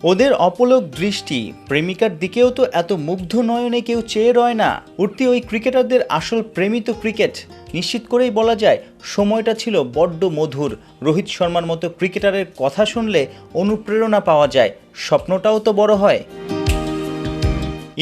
ওদের অপলক দৃষ্টি, প্রেমিকার দিকেও তো এত মুগ্ধ নয়নে কেউ চেয়ে রয় না। উঠতি ওই ক্রিকেটারদের আসল প্রেমিত ক্রিকেট নিশ্চিত করেই বলা যায় সময়টা ছিল বড্ড মধুর। রোহিত শর্মার মতো ক্রিকেটারের কথা শুনলে অনুপ্রেরণা পাওয়া যায়, স্বপ্নটাও তো বড় হয়।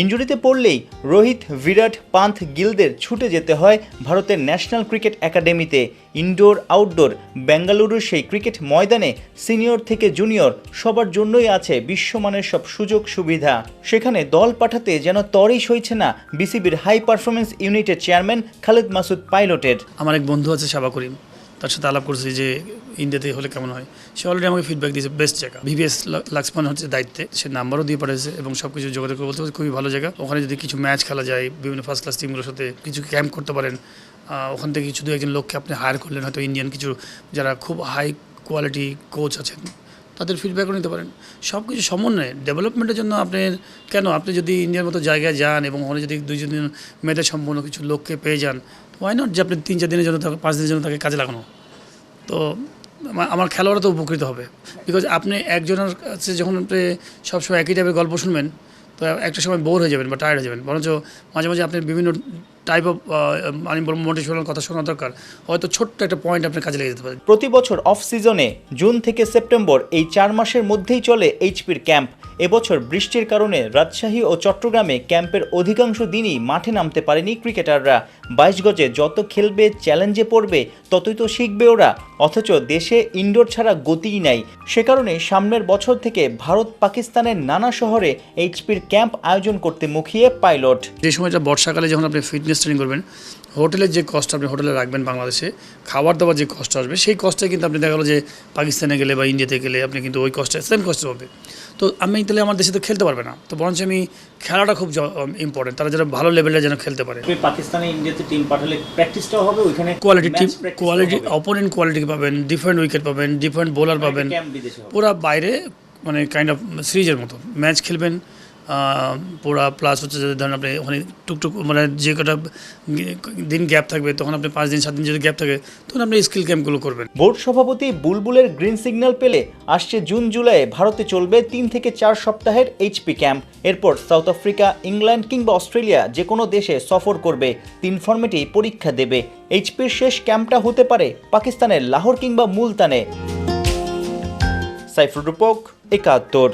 ইনজুরিতে পড়লেই রোহিত, বিরাট, পান্থ, গিলদের ছুটে যেতে হয় ভারতের ন্যাশনাল ক্রিকেট একাডেমিতে। ইনডোর আউটডোর বেঙ্গালুরুর সেই ক্রিকেট ময়দানে সিনিয়র থেকে জুনিয়র সবার জন্যই আছে বিশ্বমানের সব সুযোগ সুবিধা। সেখানে দল পাঠাতে যেন তরই সইছে না বিসিবির হাই পারফরমেন্স ইউনিটের চেয়ারম্যান খালেদ মাসুদ পাইলটের। আমার এক বন্ধু আছে শাবা করিম, তার সাথে আলাপ করছি যে ইন্ডিয়াতে হলে কেমন হয়। সে অলরেডি আমাকে ফিডব্যাক দিয়েছে বেস্ট জায়গা। ভিভিএস লাক্সমান হচ্ছে দায়িত্বে, সে নাম্বারও দিয়ে পাঠিয়েছে এবং সব কিছু যোগাযোগ করে বলতে খুবই ভালো জায়গা। ওখানে যদি কিছু ম্যাচ খেলা যায়, বিভিন্ন ফার্স্ট ক্লাস টিমগুলোর সাথে কিছু ক্যাম্প করতে পারেন, ওখান থেকে কিছু দু একজন লোককে আপনি হায়ার করলেন, হয়তো ইন্ডিয়ান কিছু যারা খুব হাই কোয়ালিটি কোচ আছেন তাদের ফিডব্যাকও নিতে পারেন। সব কিছু সমন্বয়ে ডেভেলপমেন্টের জন্য আপনি যদি ইন্ডিয়ার মতো জায়গায় যান এবং ওখানে যদি 2-3 দিন মেধা সম্পন্ন কিছু লোককে পেয়ে যান, ওয়াই নট যে আপনি 3-4 দিনের জন্য 5 দিনের জন্য তাকে কাজে লাগানো। তো আমার খেলোয়াড়রা তো উপকৃত হবে, বিকজ আপনি একজনের কাছে যখন আপনি সবসময় একই টাইপের গল্প শুনবেন তো একটা সময় বোর হয়ে যাবেন বা টায়ার্ড হয়ে যাবেন। বরঞ্চ মাঝে মাঝে আপনি বিভিন্ন টাইপ অফ মোটিভেশনাল কথা শোনা দরকার, হয়তো ছোট্ট একটা পয়েন্ট আপনার কাজে লেগে যেতে পারে। প্রতি বছর অফ সিজনে জুন থেকে সেপ্টেম্বর এই 4 মাসের মধ্যেই চলে এইচপির ক্যাম্প। এবছর বৃষ্টির কারণে রাজশাহী ও চট্টগ্রামে ক্যাম্পের অধিকাংশ দিনই মাঠে নামতে পারেনি ক্রিকেটাররা। 22 গজে যত খেলবে, চ্যালেঞ্জে পড়বে, ততই তো শিখবে ওরা। অথচ দেশে ইনডোর ছাড়া গতিই নাই। সে কারণে সামনের বছর থেকে ভারত, পাকিস্তানের নানা শহরে এইচপির ক্যাম্প আয়োজন করতে মুখিয়ে পাইলট। যে সময়টা বর্ষাকালে যখন আপনি ফিটনেস ট্রেনিং করবেন, হোটেলের যে কষ্ট আপনি হোটেলে রাখবেন বাংলাদেশে, খাবার দাবার যে কষ্ট আসবে, সেই কষ্টে কিন্তু আপনি দেখা গেলো যে পাকিস্তানে গেলে বা ইন্ডিয়াতে গেলে আপনি কিন্তু ওই কষ্টে সেম কষ্ট হবে। তো আমি তাহলে আমার দেশে তো খেলতে পারবে না। তো বরঞ্চ আমি খেলাটা খুব ইম্পর্টেন্ট, তারা যারা ভালো লেভেলে যেন খেলতে পারে। পাকিস্তানে ইন্ডিয়াতে টিম পাঠালে প্র্যাকটিসটাও হবে, ওইখানে কোয়ালিটি অপোনেন্ট কোয়ালিটি পাবেন, ডিফারেন্ট উইকেট পাবেন, ডিফারেন্ট বোলার পাবেন, পুরা বাইরে মানে কাইন্ড অফ সিরিজের মতো ম্যাচ খেলবেন পুরা। প্লাস হচ্ছে যদি ধরেন আপনি ওখানে টুকটুক মানে যে কটা দিন গ্যাপ থাকবে, তখন আপনি 5 দিন 7 দিন যদি গ্যাপ থাকে, তখন আপনি স্কিল ক্যাম্পগুলো করবেন। বোর্ড সভাপতি বুলবুলের গ্রিন সিগন্যাল পেলে আসছে জুন জুলাইয়ে ভারতে চলবে 3 থেকে 4 সপ্তাহের এইচপি ক্যাম্প। এরপর সাউথ আফ্রিকা, ইংল্যান্ড কিংবা অস্ট্রেলিয়া যে কোনো দেশে সফর করবে। 3 ফর্মেটেই পরীক্ষা দেবে। এইচপির শেষ ক্যাম্পটা হতে পারে পাকিস্তানের লাহোর কিংবা মুলতানে। সাইফুর রূপক, 71।